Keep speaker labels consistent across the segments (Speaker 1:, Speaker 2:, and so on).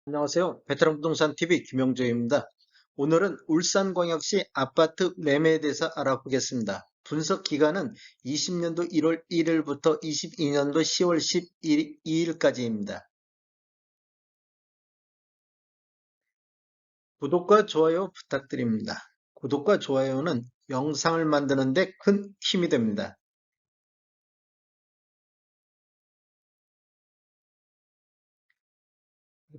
Speaker 1: 안녕하세요. 베테랑 부동산 TV 김영조입니다. 오늘은 울산광역시 아파트 매매에 대해서 알아보겠습니다. 분석 기간은 20년도 1월 1일부터 22년도 10월 12일까지입니다. 구독과 좋아요 부탁드립니다. 구독과 좋아요는 영상을 만드는 데 큰 힘이 됩니다.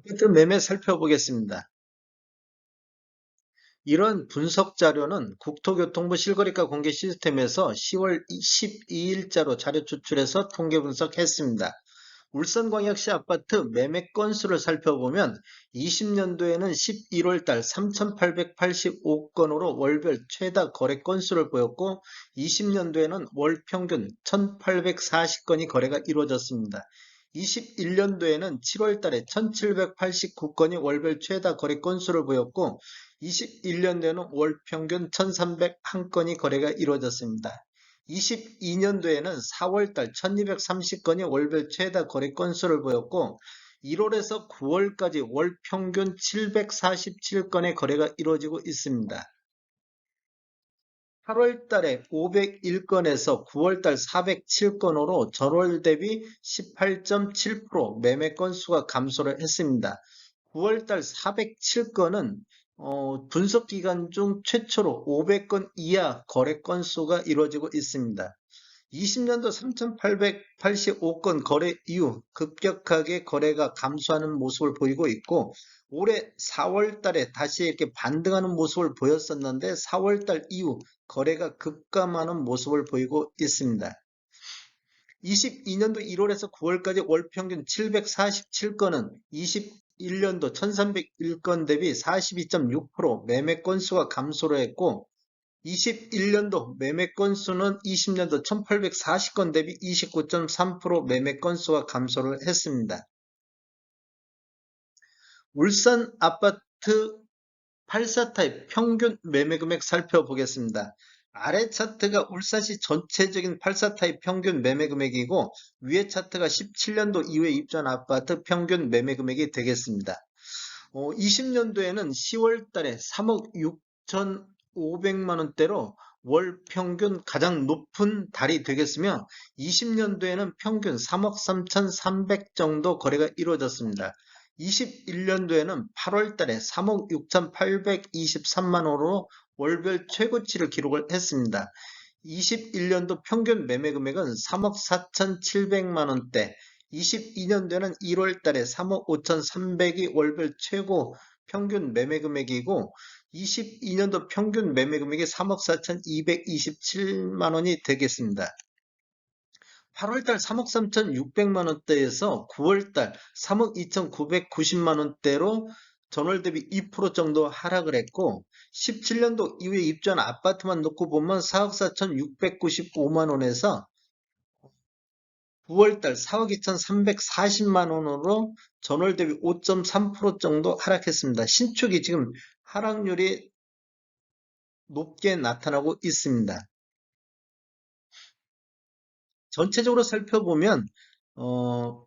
Speaker 1: 아파트 매매 살펴보겠습니다. 이런 분석 자료는 국토교통부 실거래가 공개 시스템에서 10월 12일자로 자료 추출해서 통계 분석했습니다. 울산광역시 아파트 매매 건수를 살펴보면 20년도에는 11월 달 3,885건으로 월별 최다 거래 건수를 보였고 20년도에는 월 평균 1,840건이 거래가 이루어졌습니다. 21년도에는 7월 달에 1,789건이 월별 최다 거래 건수를 보였고 21년도에는 월 평균 1,301건이 거래가 이루어졌습니다. 22년도에는 4월달 1230건이 월별 최다 거래 건수를 보였고 1월에서 9월까지 월 평균 747건의 거래가 이루어지고 있습니다. 8월달에 501건에서 9월달 407건으로 전월 대비 18.7% 매매 건수가 감소를 했습니다. 9월달 407건은 분석 기간 중 최초로 500건 이하 거래 건수가 이루어지고 있습니다. 20년도 3,885건 거래 이후 급격하게 거래가 감소하는 모습을 보이고 있고 올해 4월 달에 다시 이렇게 반등하는 모습을 보였었는데 4월 달 이후 거래가 급감하는 모습을 보이고 있습니다. 22년도 1월에서 9월까지 월 평균 747건은 21년도 1301건 대비 42.6% 매매 건수가 감소를 했고 21년도 매매 건수는 20년도 1840건 대비 29.3% 매매 건수가 감소를 했습니다. 울산 아파트 84 타입 평균 매매 금액 살펴보겠습니다. 아래 차트가 울산시 전체적인 84 타입 평균 매매 금액이고 위에 차트가 17년도 이후에 입주한 아파트 평균 매매 금액이 되겠습니다. 20년도에는 10월 달에 3억 6,500만 원대로 월 평균 가장 높은 달이 되겠으며 20년도에는 평균 3억 3,300 정도 거래가 이루어졌습니다. 21년도에는 8월 달에 3억 6,823만 원으로 월별 최고치를 기록을 했습니다. 21년도 평균 매매 금액은 3억 4,700만 원대, 22년도에는 1월 달에 3억 5,300이 월별 최고 평균 매매 금액이고 22년도 평균 매매 금액이 3억 4,227만 원이 되겠습니다. 8월달 3억 3,600만 원대에서 9월달 3억 2,990만 원대로 전월 대비 2% 정도 하락을 했고 17년도 이후에 입주한 아파트만 놓고 보면 4억 4,695만 원에서 9월달 4억 2,340만 원으로 전월 대비 5.3% 정도 하락했습니다. 신축이 지금 하락률이 높게 나타나고 있습니다. 전체적으로 살펴보면 어,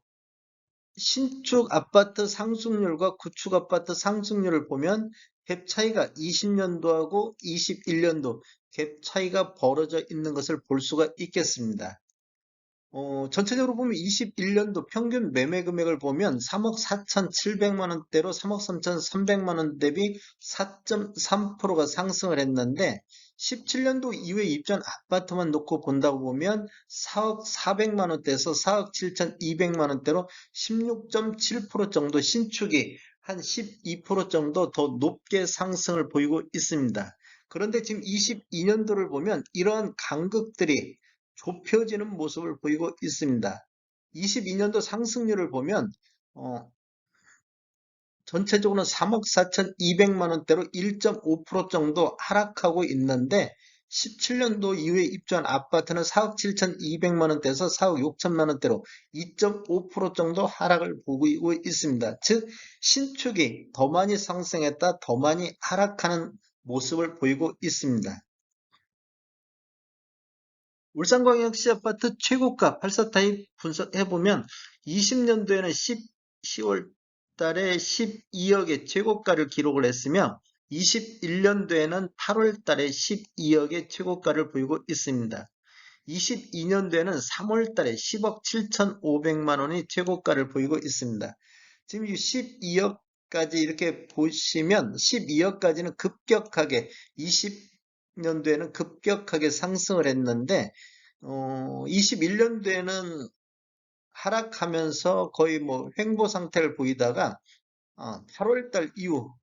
Speaker 1: 신축 아파트 상승률과 구축 아파트 상승률을 보면 갭 차이가 20년도하고 21년도 갭 차이가 벌어져 있는 것을 볼 수가 있겠습니다. 전체적으로 보면 21년도 평균 매매 금액을 보면 3억 4,700만 원대로 3억 3,300만 원 대비 4.3%가 상승을 했는데 17년도 이후에 입주한 아파트만 놓고 본다고 보면 4억 400만 원대에서 4억 7,200만 원대로 16.7% 정도 신축이 한 12% 정도 더 높게 상승을 보이고 있습니다. 그런데 지금 22년도를 보면 이러한 간극들이 좁혀지는 모습을 보이고 있습니다. 22년도 상승률을 보면 전체적으로 3억 4,200만 원대로 1.5% 정도 하락하고 있는데 17년도 이후에 입주한 아파트는 4억 7,200만 원대에서 4억 6천만 원대로 2.5% 정도 하락을 보이고 있습니다. 즉 신축이 더 많이 상승했다, 더 많이 하락하는 모습을 보이고 있습니다. 울산광역시 아파트 최고가 84타입 분석해보면 20년도에는 10월 달에 12억의 최고가를 기록을 했으며 21년도에는 8월 달에 12억의 최고가를 보이고 있습니다. 22년도에는 3월 달에 10억 7,500만 원이 최고가를 보이고 있습니다. 지금 이 12억까지 이렇게 보시면 12억까지는 급격하게 20년도에는 급격하게 상승을 했는데 21년도에는 하락하면서 거의 뭐 횡보 상태를 보이다가 8월 달 이후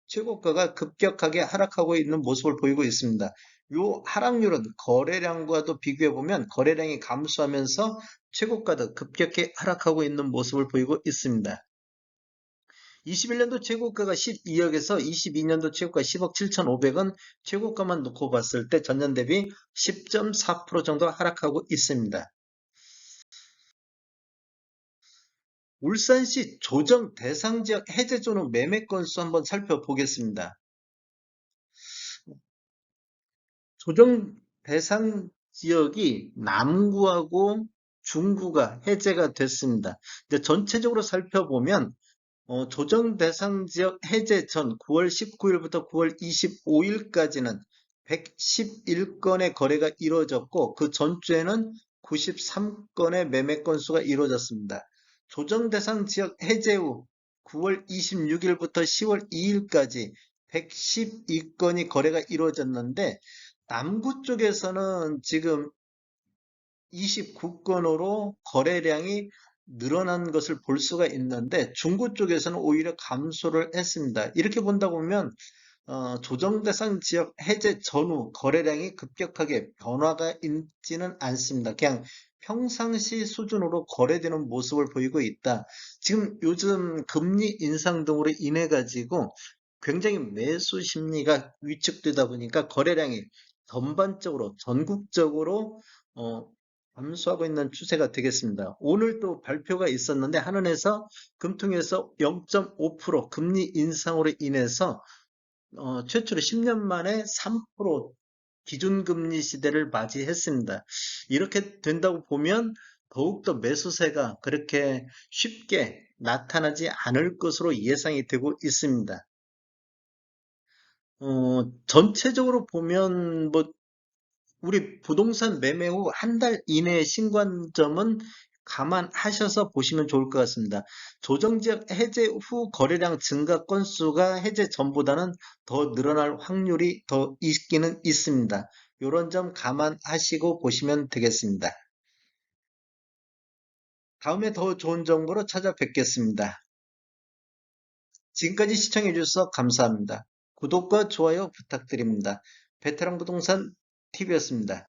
Speaker 1: 최고가가 급격하게 하락하고 있는 모습을 보이고 있습니다. 요 하락률은 거래량과도 비교해 보면 거래량이 감소하면서 최고가도 급격히 하락하고 있는 모습을 보이고 있습니다. 21년도 최고가가 12억에서 22년도 최고가 10억 7,500원, 최고가만 놓고 봤을 때 전년 대비 10.4% 정도 하락하고 있습니다. 울산시 조정 대상 지역 해제존 매매 건수 한번 살펴보겠습니다. 조정 대상 지역이 남구하고 중구가 해제가 됐습니다. 근데 전체적으로 살펴보면 조정 대상 지역 해제 전 9월 19일부터 9월 25일까지는 111건의 거래가 이루어졌고 그 전주에는 93건의 매매 건수가 이루어졌습니다. 조정 대상 지역 해제 후 9월 26일부터 10월 2일까지 112건이 거래가 이루어졌는데 남구 쪽에서는 지금 29건으로 거래량이 늘어난 것을 볼 수가 있는데 중구 쪽에서는 오히려 감소를 했습니다. 이렇게 본다 보면 조정 대상 지역 해제 전후 거래량이 급격하게 변화가 있지는 않습니다. 그냥 평상시 수준으로 거래되는 모습을 보이고 있다. 지금 요즘 금리 인상 등으로 인해 가지고 굉장히 매수 심리가 위축되다 보니까 거래량이 전반적으로 전국적으로 어, 감소하고 있는 추세가 되겠습니다. 오늘 또 발표가 있었는데 한은에서 금통에서 0.5% 금리 인상으로 인해서 최초로 10년 만에 3% 기준금리 시대를 맞이했습니다. 이렇게 된다고 보면 더욱더 매수세가 그렇게 쉽게 나타나지 않을 것으로 예상이 되고 있습니다. 전체적으로 보면 뭐 우리 부동산 매매 후 한 달 이내의 신관점은 감안하셔서 보시면 좋을 것 같습니다. 조정지역 해제 후 거래량 증가 건수가 해제 전보다는 더 늘어날 확률이 더 있기는 있습니다. 이런 점 감안하시고 보시면 되겠습니다. 다음에 더 좋은 정보로 찾아뵙겠습니다. 지금까지 시청해 주셔서 감사합니다. 구독과 좋아요 부탁드립니다. 베테랑 부동산 TV였습니다.